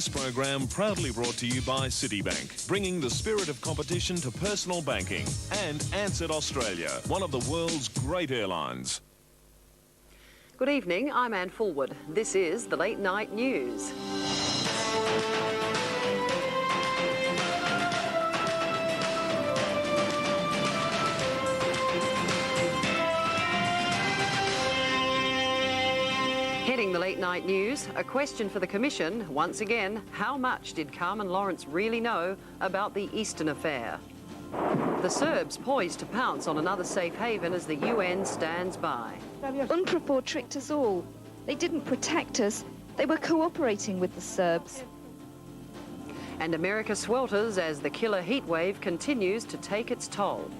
This program proudly brought to you by Citibank, bringing the spirit of competition to personal banking, and Ansett Australia, one of the world's great airlines. Good evening, I'm Anne Fulwood. This is the Late Night News. Heading the Late Night News, a question for the Commission. Once again, how much did Carmen Lawrence really know about the Eastern affair? The Serbs poised to pounce on another safe haven as the UN stands by. UNPROFOR tricked us all. They didn't protect us. They were cooperating with the Serbs. And America swelters as the killer heatwave continues to take its toll.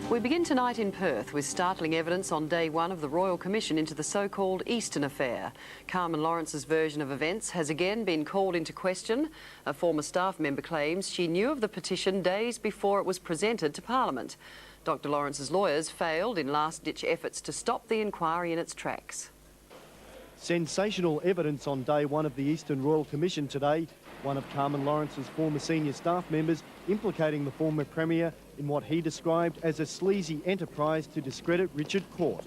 We begin tonight in Perth with startling evidence on day one of the Royal Commission into the so-called Eastern affair. Carmen Lawrence's version of events has again been called into question. A former staff member claims she knew of the petition days before it was presented to Parliament. Dr. Lawrence's lawyers failed in last-ditch efforts to stop the inquiry in its tracks. Sensational evidence on day one of the Eastern Royal Commission today. One of Carmen Lawrence's former senior staff members implicating the former Premier in what he described as a sleazy enterprise to discredit Richard Court.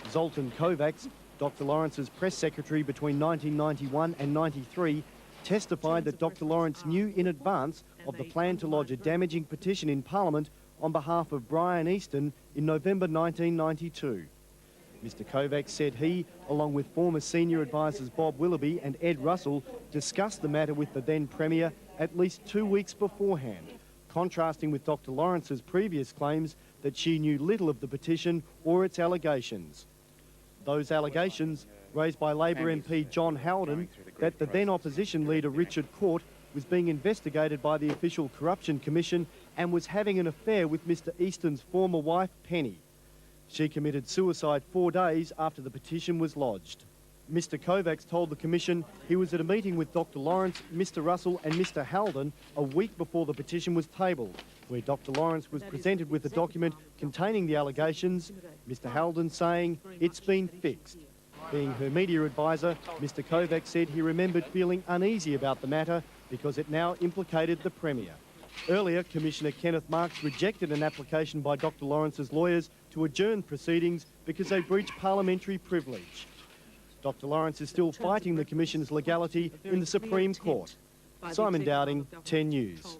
Zoltan Kovacs, Dr. Lawrence's press secretary between 1991 and 93, testified that Dr. Lawrence knew in advance of the plan to lodge a damaging petition in Parliament on behalf of Brian Easton in November 1992. Mr. Kovacs said he, along with former senior advisors Bob Willoughby and Ed Russell, discussed the matter with the then Premier at least 2 weeks beforehand, contrasting with Dr. Lawrence's previous claims that she knew little of the petition or its allegations. Those allegations, raised by Labor MP John Howden, that the then opposition leader Richard Court was being investigated by the Official Corruption Commission and was having an affair with Mr. Easton's former wife, Penny. She committed suicide 4 days after the petition was lodged. Mr. Kovacs told the Commission he was at a meeting with Dr. Lawrence, Mr. Russell and Mr. Howden a week before the petition was tabled, where Dr. Lawrence was presented with a document containing the allegations, Mr. Howden saying it's been fixed. Being her media advisor, Mr. Kovacs said he remembered feeling uneasy about the matter because it now implicated the Premier. Earlier, Commissioner Kenneth Marks rejected an application by Dr. Lawrence's lawyers to adjourn proceedings because they breached parliamentary privilege. Dr. Lawrence is still fighting the Commission's legality in the Supreme Court. Simon Dowding, 10 News.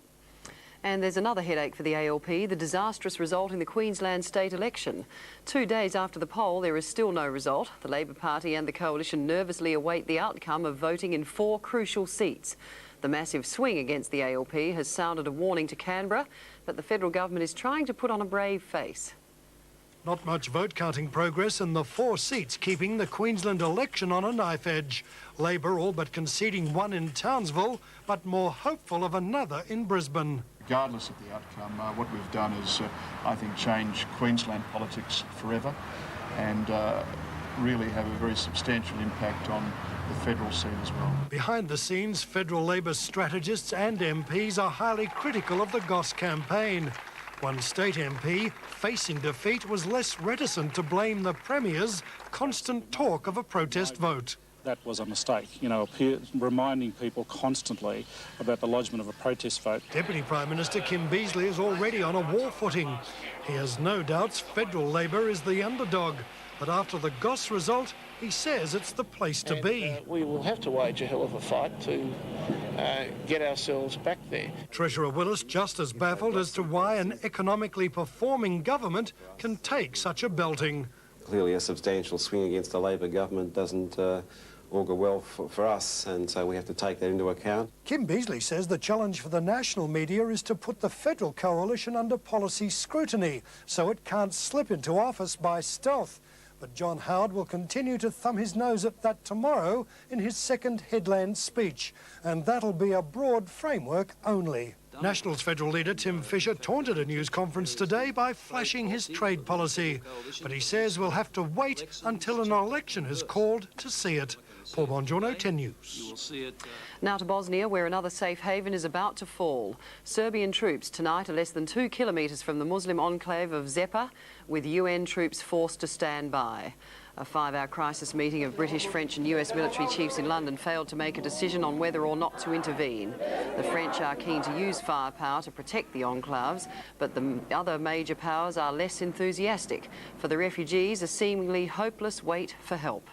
And there's another headache for the ALP, the disastrous result in the Queensland state election. 2 days after the poll, there is still no result. The Labor Party and the Coalition nervously await the outcome of voting in 4 crucial seats. The massive swing against the ALP has sounded a warning to Canberra, but the federal government is trying to put on a brave face. Not much vote counting progress in the 4 seats, keeping the Queensland election on a knife edge. Labor all but conceding one in Townsville, but more hopeful of another in Brisbane. Regardless of the outcome, what we've done is, I think, change Queensland politics forever and really have a very substantial impact on the federal seat as well. Behind the scenes, federal Labor strategists and MPs are highly critical of the Goss campaign. One state MP, facing defeat, was less reticent to blame the Premier's constant talk of a protest vote. That was a mistake, reminding people constantly about the lodgement of a protest vote. Deputy Prime Minister Kim Beazley is already on a war footing. He has no doubts federal Labor is the underdog, but after the Goss result, he says it's the place to be. We will have to wage a hell of a fight to get ourselves back there. Treasurer Willis just as baffled as to why an economically performing government can take such a belting. Clearly a substantial swing against the Labor government doesn't augur well for us, and so we have to take that into account. Kim Beazley says the challenge for the national media is to put the federal coalition under policy scrutiny so it can't slip into office by stealth. But John Howard will continue to thumb his nose at that tomorrow in his second headland speech, and that'll be a broad framework only. Nationals federal leader Tim Fischer taunted a news conference today by flashing his trade policy, but he says we'll have to wait until an election is called to see it. Paul Bongiorno, 10 News. Now to Bosnia, where another safe haven is about to fall. Serbian troops tonight are less than 2 kilometres from the Muslim enclave of Zepa, with UN troops forced to stand by. A 5-hour crisis meeting of British, French and US military chiefs in London failed to make a decision on whether or not to intervene. The French are keen to use firepower to protect the enclaves, but the other major powers are less enthusiastic. For the refugees, a seemingly hopeless wait for help.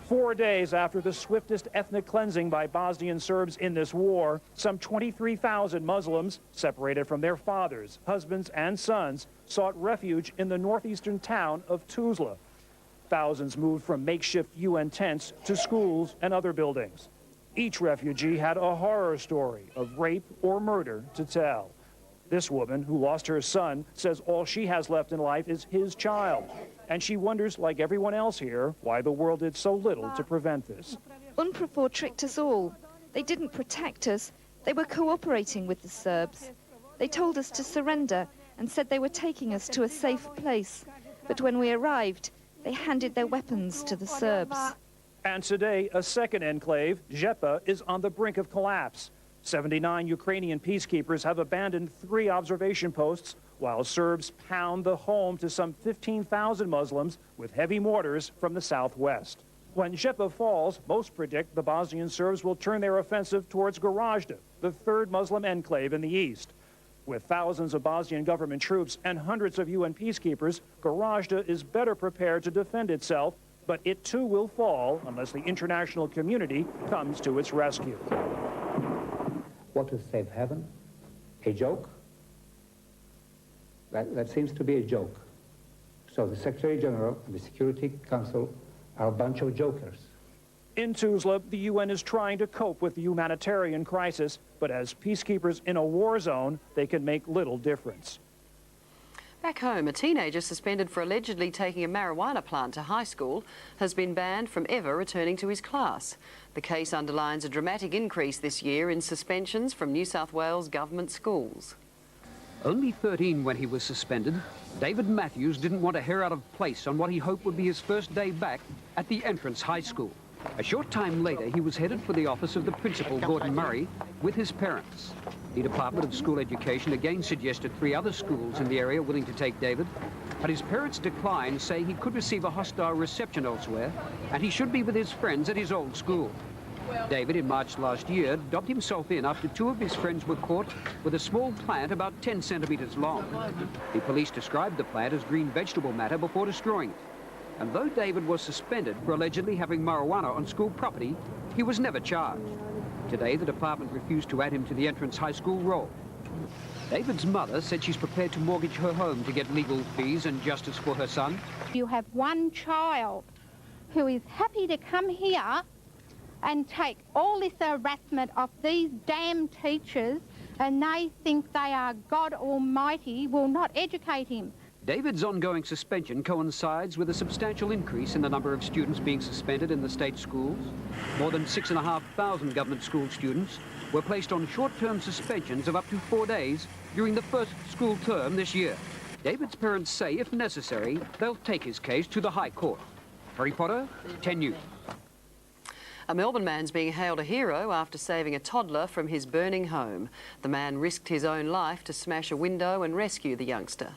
4 days after the swiftest ethnic cleansing by Bosnian Serbs in this war, some 23,000 Muslims, separated from their fathers, husbands and sons, sought refuge in the northeastern town of Tuzla. Thousands moved from makeshift UN tents to schools and other buildings. Each refugee had a horror story of rape or murder to tell. This woman, who lost her son, says all she has left in life is his child. And she wonders, like everyone else here, why the world did so little to prevent this. UNPROFOR tricked us all. They didn't protect us. They were cooperating with the Serbs. They told us to surrender and said they were taking us to a safe place. But when we arrived, they handed their weapons to the Serbs. And today, a second enclave, Zepa, is on the brink of collapse. 79 Ukrainian peacekeepers have abandoned 3 observation posts, while Serbs pound the home to some 15,000 Muslims with heavy mortars from the southwest. When Zepa falls, most predict the Bosnian Serbs will turn their offensive towards Gorazde, the 3rd Muslim enclave in the east. With thousands of Bosnian government troops and hundreds of UN peacekeepers, Gorazde is better prepared to defend itself, but it too will fall unless the international community comes to its rescue. What is safe haven? A joke? That seems to be a joke. So the Secretary General and the Security Council are a bunch of jokers. In Tuzla, the UN is trying to cope with the humanitarian crisis, but as peacekeepers in a war zone, they can make little difference. Back home, a teenager suspended for allegedly taking a marijuana plant to high school has been banned from ever returning to his class. The case underlines a dramatic increase this year in suspensions from New South Wales government schools. Only 13 when he was suspended, David Matthews didn't want a hair out of place on what he hoped would be his first day back at the Entrance High School. A short time later, he was headed for the office of the principal, Gordon Murray, with his parents. The Department of School Education again suggested 3 other schools in the area willing to take David, but his parents declined, saying he could receive a hostile reception elsewhere, and he should be with his friends at his old school. David, in March last year, dobbed himself in after 2 of his friends were caught with a small plant about 10 centimetres long. The police described the plant as green vegetable matter before destroying it. And though David was suspended for allegedly having marijuana on school property, he was never charged. Today, the department refused to add him to the Entrance High School roll. David's mother said she's prepared to mortgage her home to get legal fees and justice for her son. You have one child who is happy to come here and take all this harassment of these damn teachers, and they think they are God Almighty, will not educate him. David's ongoing suspension coincides with a substantial increase in the number of students being suspended in the state schools. More than 6,500 government school students were placed on short-term suspensions of up to 4 days during the first school term this year. David's parents say, if necessary, they'll take his case to the High Court. Harry Potter, 10 News. A Melbourne man's being hailed a hero after saving a toddler from his burning home. The man risked his own life to smash a window and rescue the youngster.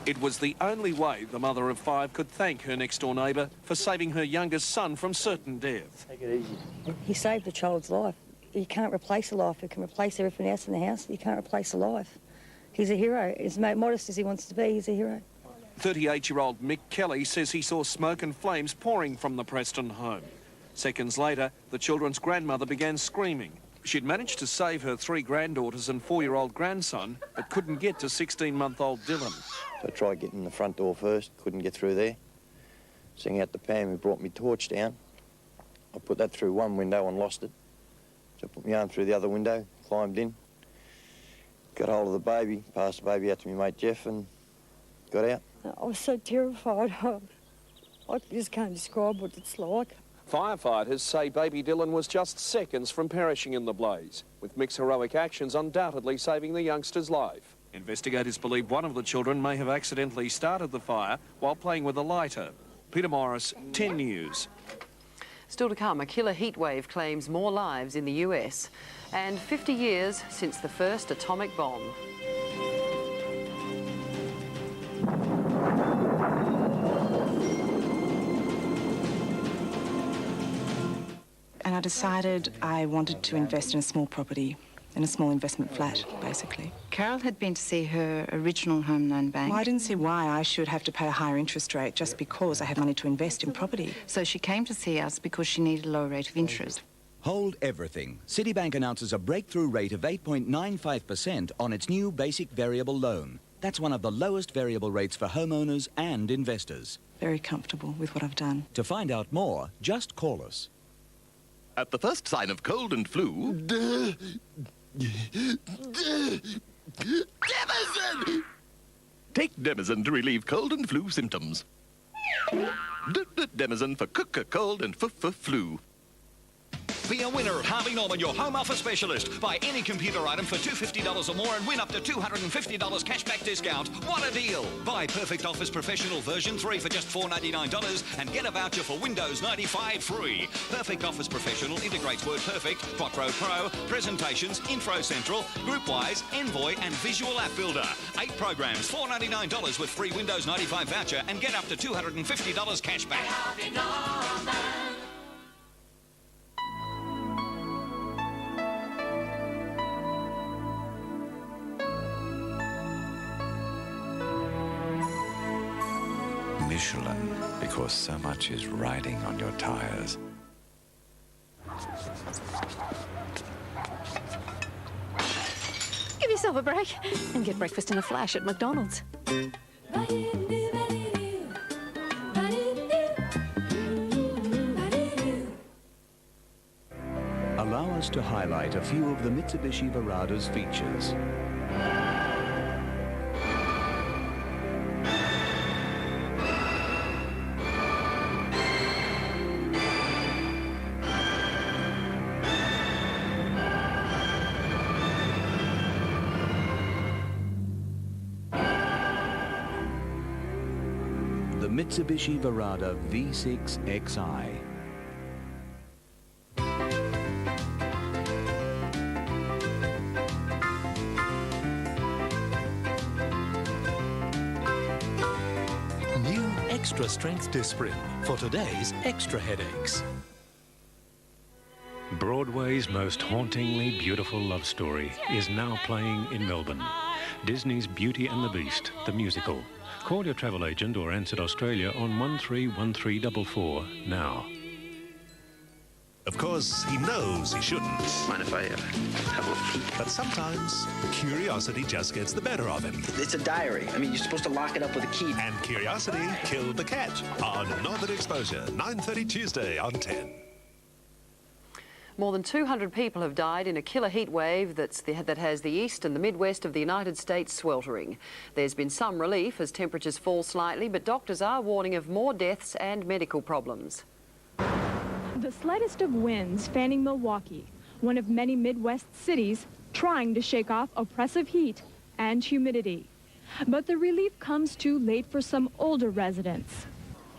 It was the only way the mother of 5 could thank her next-door neighbour for saving her youngest son from certain death. Take it easy. He saved a child's life. You can't replace a life. You can replace everything else in the house. You can't replace a life. He's a hero. As modest as he wants to be, he's a hero. 38-year-old Mick Kelly says he saw smoke and flames pouring from the Preston home. Seconds later, the children's grandmother began screaming. She'd managed to save her 3 granddaughters and 4-year-old grandson, but couldn't get to 16-month-old Dylan. So I tried getting the front door first, couldn't get through there. Sing out the Pam who brought me torch down. I put that through one window and lost it. So I put my arm through the other window, climbed in, got hold of the baby, passed the baby out to my mate Jeff and got out. I was so terrified. I just can't describe what it's like. Firefighters say baby Dylan was just seconds from perishing in the blaze, with Mick's heroic actions undoubtedly saving the youngster's life. Investigators believe one of the children may have accidentally started the fire while playing with a lighter. Peter Morris, 10 News. Still to come, a killer heatwave claims more lives in the US, and 50 years since the first atomic bomb. I decided I wanted to invest in a small property, in a small investment flat, basically. Carol had been to see her original home loan bank. Well, I didn't see why I should have to pay a higher interest rate just because I had money to invest in property. So she came to see us because she needed a lower rate of interest. Hold everything. Citibank announces a breakthrough rate of 8.95% on its new basic variable loan. That's one of the lowest variable rates for homeowners and investors. Very comfortable with what I've done. To find out more, just call us. At the first sign of cold and flu... Demazin! Take Demazin to relieve cold and flu symptoms. Demazin for cold and flu. Be a winner of Harvey Norman, your home office specialist. Buy any computer item for $250 or more and win up to $250 cashback discount. What a deal! Buy Perfect Office Professional version 3 for just $499 and get a voucher for Windows 95 free. Perfect Office Professional integrates WordPerfect, Quattro Pro, Presentations, Info Central, GroupWise, Envoy and Visual App Builder. 8 programs, $499 with free Windows 95 voucher and get up to $250 cashback. Harvey Norman. Michelin, because so much is riding on your tires. Give yourself a break and get breakfast in a flash at McDonald's. Allow us to highlight a few of the Mitsubishi Verada's features. Mitsubishi Verada V6 Xi. New extra strength Disprin for today's extra headaches. Broadway's most hauntingly beautiful love story is now playing in Melbourne. Disney's Beauty and the Beast, the musical. Call your travel agent or Ansett Australia on 131344 now. Of course, he knows he shouldn't. Mind if I have a look? But sometimes, curiosity just gets the better of him. It's a diary. I mean, you're supposed to lock it up with a key. And curiosity killed the cat on Northern Exposure, 9:30 Tuesday on 10. More than 200 people have died in a killer heat wave that has the east and the Midwest of the United States sweltering. There's been some relief as temperatures fall slightly, but doctors are warning of more deaths and medical problems. The slightest of winds fanning Milwaukee, one of many Midwest cities trying to shake off oppressive heat and humidity. But the relief comes too late for some older residents.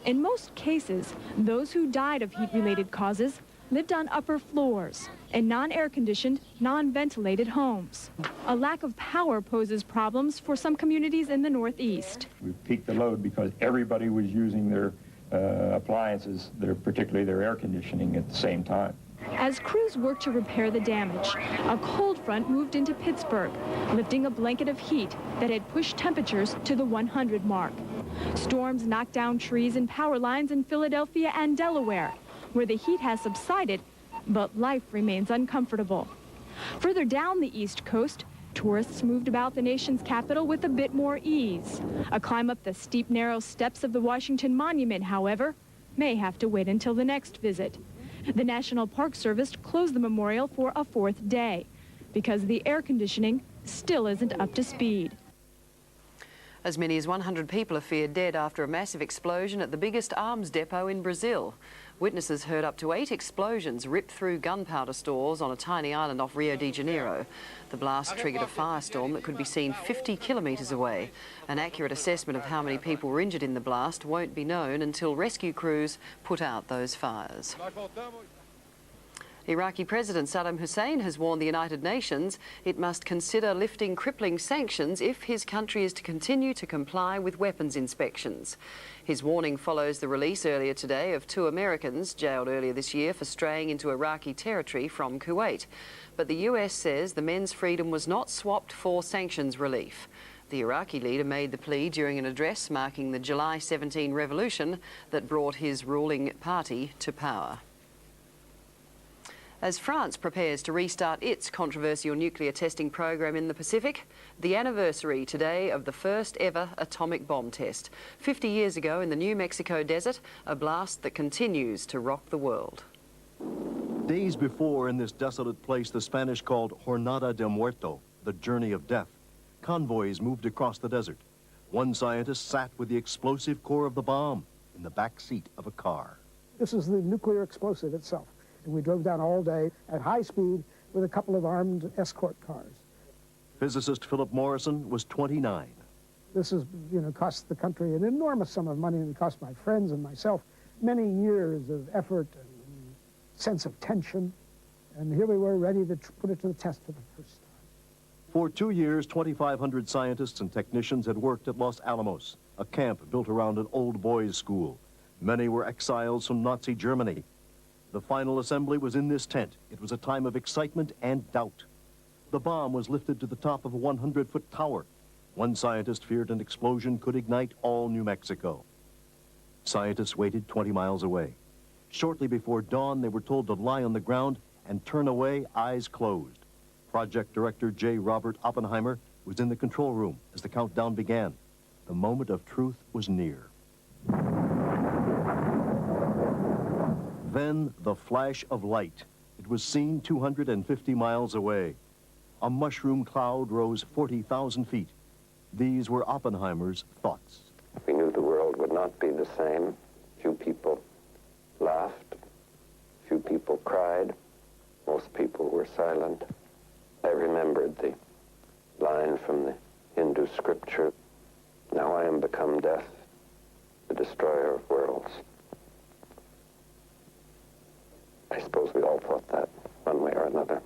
In most cases, those who died of heat-related causes lived on upper floors in non-air-conditioned, non-ventilated homes. A lack of power poses problems for some communities in the Northeast. We peaked the load because everybody was using their appliances, particularly their air conditioning, at the same time. As crews worked to repair the damage, a cold front moved into Pittsburgh, lifting a blanket of heat that had pushed temperatures to the 100 mark. Storms knocked down trees and power lines in Philadelphia and Delaware, where the heat has subsided, but life remains uncomfortable. Further down the East Coast, tourists moved about the nation's capital with a bit more ease. A climb up the steep, narrow steps of the Washington Monument, however, may have to wait until the next visit. The National Park Service closed the memorial for a 4th day because the air conditioning still isn't up to speed. As many as 100 people are feared dead after a massive explosion at the biggest arms depot in Brazil. Witnesses heard up to 8 explosions rip through gunpowder stores on a tiny island off Rio de Janeiro. The blast triggered a firestorm that could be seen 50 kilometres away. An accurate assessment of how many people were injured in the blast won't be known until rescue crews put out those fires. Iraqi President Saddam Hussein has warned the United Nations it must consider lifting crippling sanctions if his country is to continue to comply with weapons inspections. His warning follows the release earlier today of 2 Americans jailed earlier this year for straying into Iraqi territory from Kuwait. But the US says the men's freedom was not swapped for sanctions relief. The Iraqi leader made the plea during an address marking the July 17 revolution that brought his ruling party to power. As France prepares to restart its controversial nuclear testing program in the Pacific, the anniversary today of the first ever atomic bomb test. 50 years ago in the New Mexico desert, a blast that continues to rock the world. Days before, in this desolate place the Spanish called Jornada de Muerto, the journey of death, convoys moved across the desert. One scientist sat with the explosive core of the bomb in the back seat of a car. This is the nuclear explosive itself. And we drove down all day at high speed with a couple of armed escort cars. Physicist Philip Morrison was 29. This has, cost the country an enormous sum of money, and it cost my friends and myself many years of effort and sense of tension. And here we were ready to put it to the test for the first time. For 2 years, 2,500 scientists and technicians had worked at Los Alamos, a camp built around an old boys' school. Many were exiles from Nazi Germany. The final assembly was in this tent. It was a time of excitement and doubt. The bomb was lifted to the top of a 100-foot tower. One scientist feared an explosion could ignite all New Mexico. Scientists waited 20 miles away. Shortly before dawn, they were told to lie on the ground and turn away, eyes closed. Project Director J. Robert Oppenheimer was in the control room as the countdown began. The moment of truth was near. Then the flash of light. It was seen 250 miles away. A mushroom cloud rose 40,000 feet. These were Oppenheimer's thoughts. We knew the world would not be the same. Few people laughed. Few people cried. Most people were silent. I remembered the line from the Hindu scripture, "Now I am become death, the destroyer of worlds." I suppose we all thought that one way or another.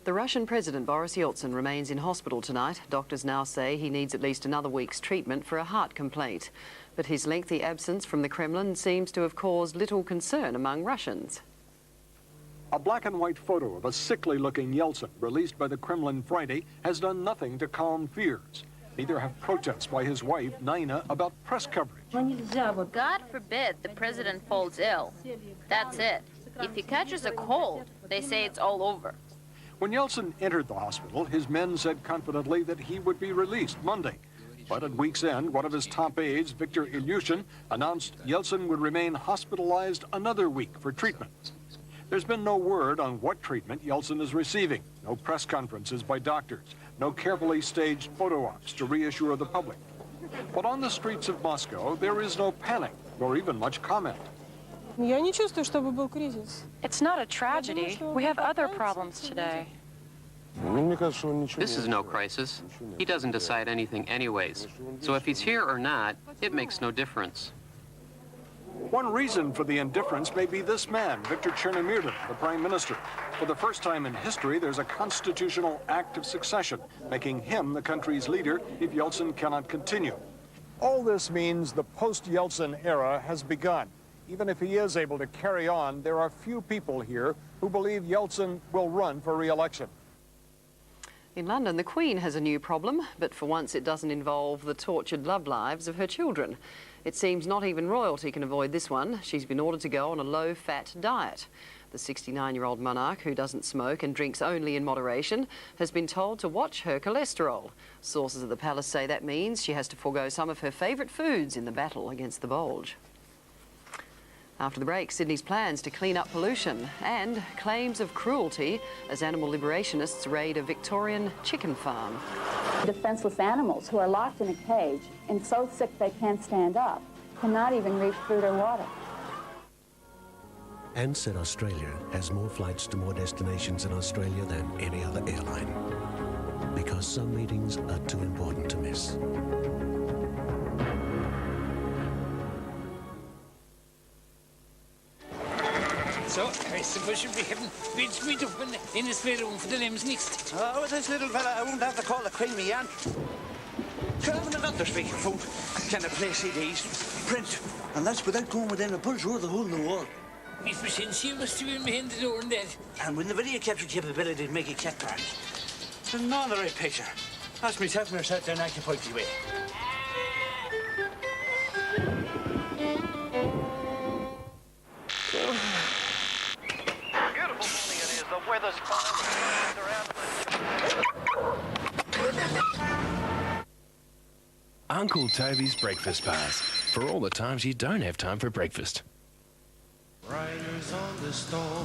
The Russian President Boris Yeltsin remains in hospital tonight. Doctors now say he needs at least another week's treatment for a heart complaint. But his lengthy absence from the Kremlin seems to have caused little concern among Russians. A black and white photo of a sickly-looking Yeltsin released by the Kremlin Friday has done nothing to calm fears. Neither have protests by his wife, Nina, about press coverage. God forbid the president falls ill. That's it. If he catches a cold, they say it's all over. When Yeltsin entered the hospital, his men said confidently that he would be released Monday. But at week's end, one of his top aides, Viktor Ilyushin, announced Yeltsin would remain hospitalized another week for treatment. There's been no word on what treatment Yeltsin is receiving. No press conferences by doctors. No carefully staged photo ops to reassure the public. But on the streets of Moscow, there is no panic, nor even much comment. It's not a tragedy. We have other problems today. This is no crisis. He doesn't decide anything anyways. So if he's here or not, it makes no difference. One reason for the indifference may be this man, Viktor Chernomyrdin, the prime minister. For the first time in history, there's a constitutional act of succession, making him the country's leader if Yeltsin cannot continue. All this means the post-Yeltsin era has begun. Even if he is able to carry on, there are few people here who believe Yeltsin will run for re-election. In London, the Queen has a new problem, but for once it doesn't involve the tortured love lives of her children. It seems not even royalty can avoid this one. She's been ordered to go on a low-fat diet. The 69-year-old monarch, who doesn't smoke and drinks only in moderation, has been told to watch her cholesterol. Sources at the palace say that means she has to forego some of her favourite foods in the battle against the bulge. After the break, Sydney's plans to clean up pollution and claims of cruelty as animal liberationists raid a Victorian chicken farm. Defenseless animals who are locked in a cage and so sick they can't stand up, cannot even reach food or water. Ansett Australia has more flights to more destinations in Australia than any other airline, because some meetings are too important to miss. we should be having been split up in the spare room for the lambs next. Oh, this little fella, I won't have to call the queen me aunt. Sure, I haven't got the speaking phone. Can I play CDs? Print. And that's without going within a pulse or the hole in the wall. Miss Machinchi must have been behind the door and that. And when the video capture capability to make it check back. It's not the right picture. Ask myself when I sat down occupied the way. Beautiful morning it is. The weather's fine. Uncle Toby's Breakfast Bars. For all the times you don't have time for breakfast.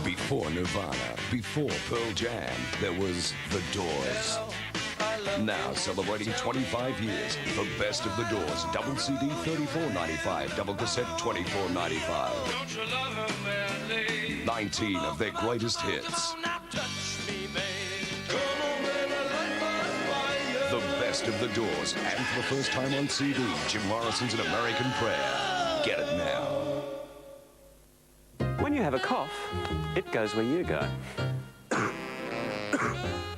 Before Nirvana, before Pearl Jam, there was The Doors. Now celebrating 25 years, the best of The Doors. Double CD, $34.95. Double cassette, $24.95. 19 of their greatest hits. The best of The Doors. And for the first time on CD, Jim Morrison's An American Prayer. Get it now. When you have a cough, it goes where you go.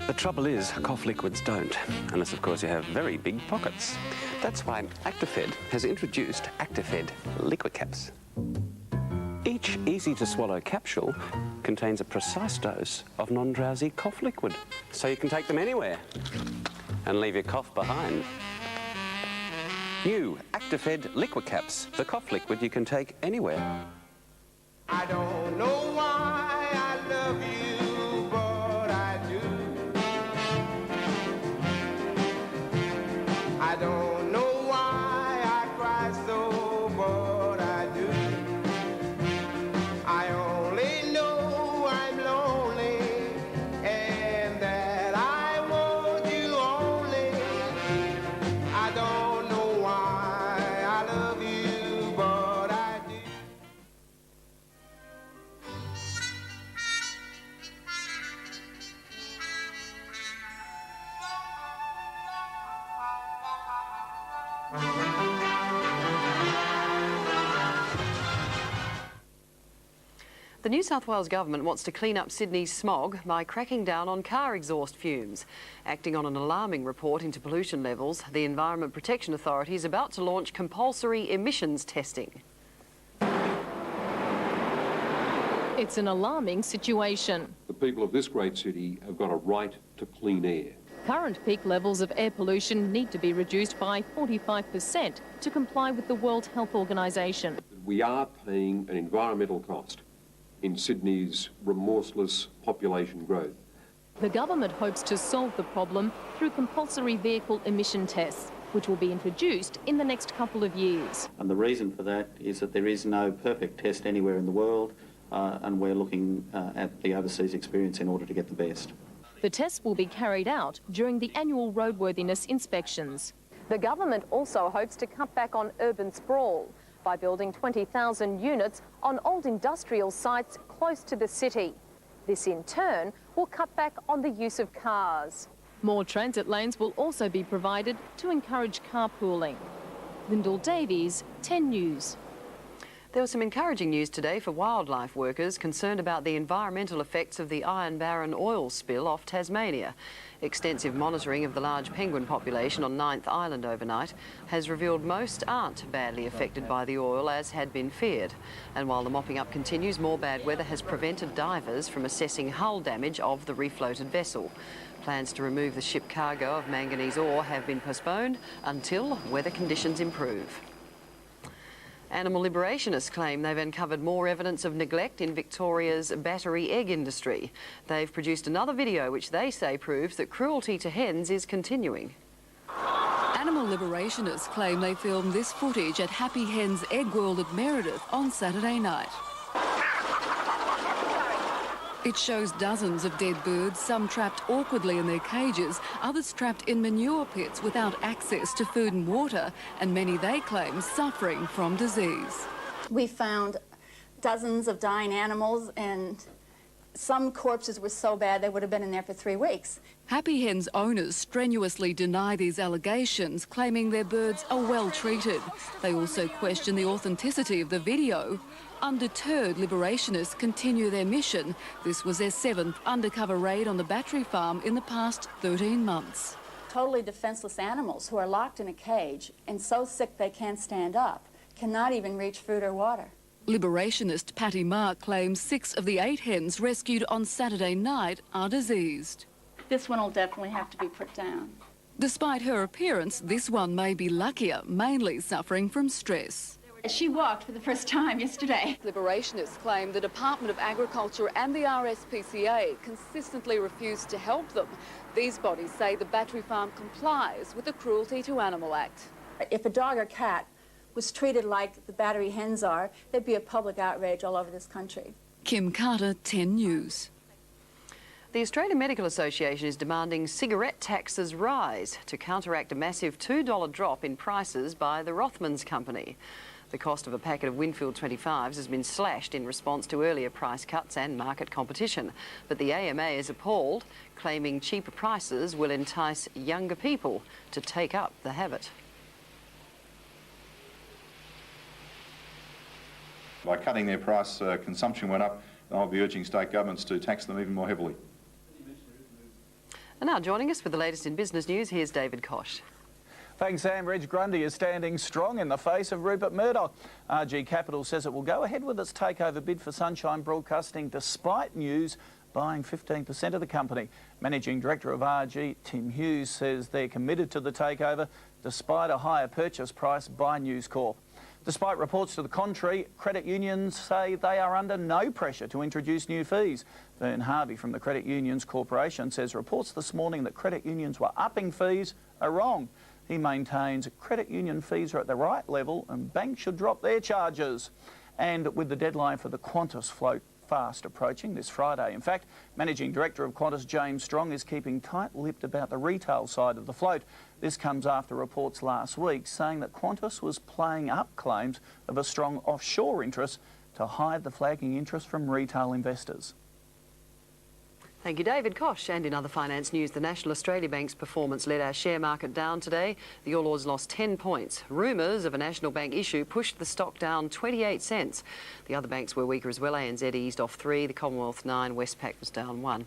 The trouble is, cough liquids don't, unless of course you have very big pockets. That's why Actifed has introduced Actifed liquid caps. Each easy-to-swallow capsule contains a precise dose of non-drowsy cough liquid, so you can take them anywhere and leave your cough behind. New Actifed liquid caps, the cough liquid you can take anywhere. I don't know why I love you, but I do. I don't know why I cry so, but I do. I only know I'm lonely and that I want you only. I don't know why I love you, but I do. The New South Wales government wants to clean up Sydney's smog by cracking down on car exhaust fumes. Acting on an alarming report into pollution levels, the Environment Protection Authority is about to launch compulsory emissions testing. It's an alarming situation. The people of this great city have got a right to clean air. Current peak levels of air pollution need to be reduced by 45% to comply with the World Health Organization. We are paying an environmental cost in Sydney's remorseless population growth. The government hopes to solve the problem through compulsory vehicle emission tests, which will be introduced in the next couple of years. And the reason for that is that there is no perfect test anywhere in the world, and we're looking at the overseas experience in order to get the best. The tests will be carried out during the annual roadworthiness inspections. The government also hopes to cut back on urban sprawl by building 20,000 units on old industrial sites close to the city. This in turn will cut back on the use of cars. More transit lanes will also be provided to encourage carpooling. Lyndall Davies, 10 News. There was some encouraging news today for wildlife workers concerned about the environmental effects of the Iron Barren oil spill off Tasmania. Extensive monitoring of the large penguin population on 9th Island overnight has revealed most aren't badly affected by the oil, as had been feared. And while the mopping up continues, more bad weather has prevented divers from assessing hull damage of the refloated vessel. Plans to remove the ship cargo of manganese ore have been postponed until weather conditions improve. Animal liberationists claim they've uncovered more evidence of neglect in Victoria's battery egg industry. They've produced another video which they say proves that cruelty to hens is continuing. Animal liberationists claim they filmed this footage at Happy Hen's Egg World at Meredith on Saturday night. It shows dozens of dead birds, some trapped awkwardly in their cages, others trapped in manure pits without access to food and water, and many, they claim, suffering from disease. We found dozens of dying animals, and some corpses were so bad they would have been in there for 3 weeks. Happy Hen's owners strenuously deny these allegations, claiming their birds are well treated. They also question the authenticity of the video. Undeterred, liberationists continue their mission. This was their 7th undercover raid on the battery farm in the past 13 months. Totally defenseless animals who are locked in a cage and so sick they can't stand up, cannot even reach food or water. Liberationist Patty Mark claims 6 of the 8 hens rescued on Saturday night are diseased. This one will definitely have to be put down. Despite her appearance, this one may be luckier, mainly suffering from stress. She walked for the first time yesterday. Liberationists claim the Department of Agriculture and the RSPCA consistently refuse to help them. These bodies say the battery farm complies with the Cruelty to Animal Act. If a dog or cat was treated like the battery hens are, there'd be a public outrage all over this country. Kim Carter, 10 News. The Australian Medical Association is demanding cigarette taxes rise to counteract a massive $2 drop in prices by the Rothmans Company. The cost of a packet of Winfield 25s has been slashed in response to earlier price cuts and market competition. But the AMA is appalled, claiming cheaper prices will entice younger people to take up the habit. By cutting their price, consumption went up, and I'll be urging state governments to tax them even more heavily. And now joining us with the latest in business news, here's David Koch. Thanks, Sam. Reg Grundy is standing strong in the face of Rupert Murdoch. RG Capital says it will go ahead with its takeover bid for Sunshine Broadcasting despite news buying 15% of the company. Managing Director of RG, Tim Hughes, says they're committed to the takeover despite a higher purchase price by News Corp. Despite reports to the contrary, credit unions say they are under no pressure to introduce new fees. Vern Harvey from the Credit Unions Corporation says reports this morning that credit unions were upping fees are wrong. He maintains credit union fees are at the right level and banks should drop their charges. And with the deadline for the Qantas float fast approaching this Friday. In fact, Managing Director of Qantas, James Strong, is keeping tight-lipped about the retail side of the float. This comes after reports last week saying that Qantas was playing up claims of a strong offshore interest to hide the flagging interest from retail investors. Thank you, David Koch. And in other finance news, the National Australia Bank's performance led our share market down today. The All Ords lost 10 points. Rumours of a National Bank issue pushed the stock down 28 cents. The other banks were weaker as well. ANZ eased off 3, the Commonwealth 9, Westpac was down 1.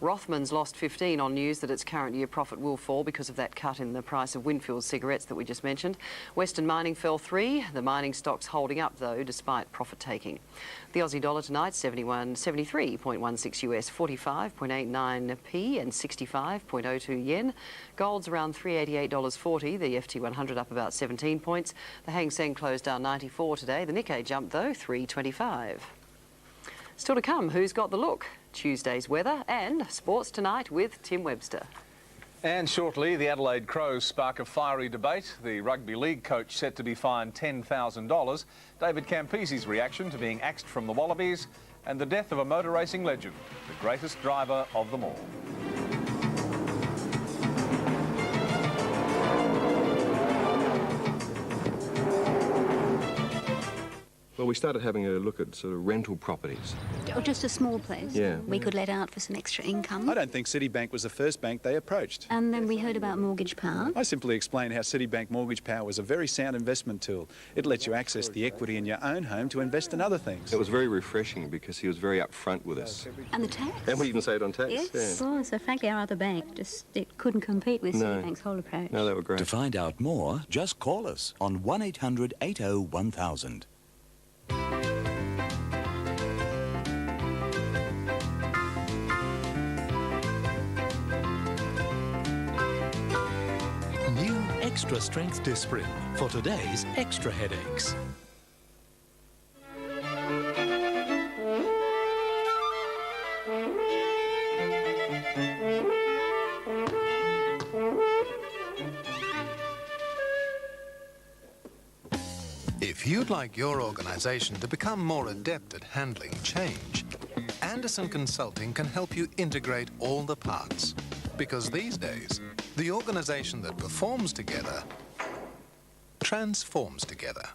Rothmans lost 15 on news that its current year profit will fall because of that cut in the price of Winfield cigarettes that we just mentioned. Western Mining fell 3. The mining stock's holding up, though, despite profit-taking. The Aussie dollar tonight, 73.16 US, 45.89p and 65.02 yen. Gold's around $388.40. The FT100 up about 17 points. The Hang Seng closed down 94 today. The Nikkei jumped, though, 325. Still to come, who's got the look? Tuesday's weather and sports tonight with Tim Webster. And shortly, the Adelaide Crows spark a fiery debate. The rugby league coach set to be fined $10,000. David Campisi's reaction to being axed from the Wallabies, and the death of a motor racing legend, the greatest driver of them all. Well, we started having a look at sort of rental properties. Or just a small place. Yeah. We could let out for some extra income. I don't think Citibank was the first bank they approached. And then we heard about Mortgage Power. I simply explained how Citibank Mortgage Power was a very sound investment tool. It lets you access the equity in your own home to invest in other things. It was very refreshing because he was very upfront with us. And the tax. And we even saved on tax. Yes. Yeah. Oh, so frankly, our other bank it couldn't compete with Citibank's whole approach. No, they were great. To find out more, just call us on 1800 80 1000. Extra strength Disprin for today's extra headaches. If you'd like your organisation to become more adept at handling change, Anderson Consulting can help you integrate all the parts. Because these days, the organisation that performs together transforms together.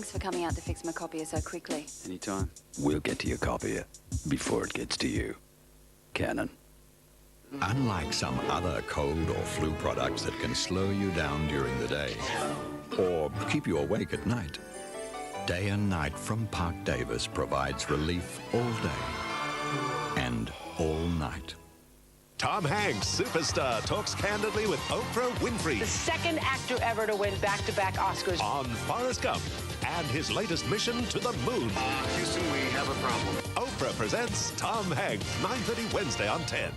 Thanks for coming out to fix my copier so quickly. Anytime. We'll get to your copier before it gets to you. Canon. Unlike some other cold or flu products that can slow you down during the day or keep you awake at night, Day and Night from Park Davis provides relief all day and all night. Tom Hanks, superstar, talks candidly with Oprah Winfrey. The second actor ever to win back-to-back Oscars. On Forrest Gump and his latest mission to the moon. Houston, we have a problem. Oprah presents Tom Hanks, 9:30 Wednesday on 10.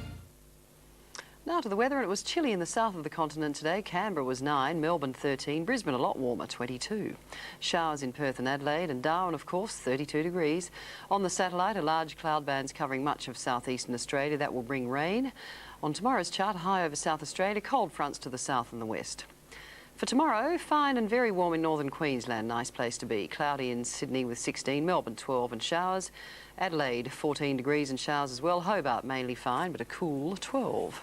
Now to the weather, and it was chilly in the south of the continent today. Canberra was 9, Melbourne 13, Brisbane a lot warmer, 22. Showers in Perth and Adelaide, and Darwin, of course, 32 degrees. On the satellite, a large cloud band's covering much of southeastern Australia. That will bring rain. On tomorrow's chart, high over South Australia, cold fronts to the south and the west. For tomorrow, fine and very warm in northern Queensland, nice place to be. Cloudy in Sydney with 16, Melbourne 12 and showers. Adelaide 14 degrees and showers as well. Hobart mainly fine, but a cool 12.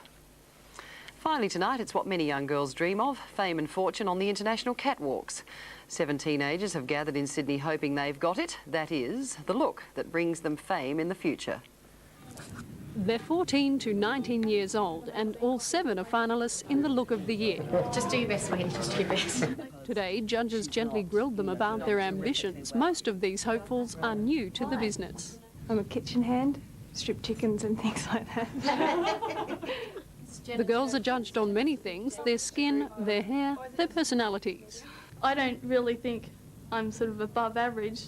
Finally tonight, it's what many young girls dream of, fame and fortune on the international catwalks. 7 teenagers have gathered in Sydney hoping they've got it. That is, the look that brings them fame in the future. They're 14 to 19 years old, and all 7 are finalists in the Look of the Year. Just do your best, Wayne, just do your best. Today, judges gently grilled them about their ambitions. Most of these hopefuls are new to the business. I'm a kitchen hand, strip chickens and things like that. The girls are judged on many things: their skin, their hair, their personalities. I don't really think I'm sort of above average.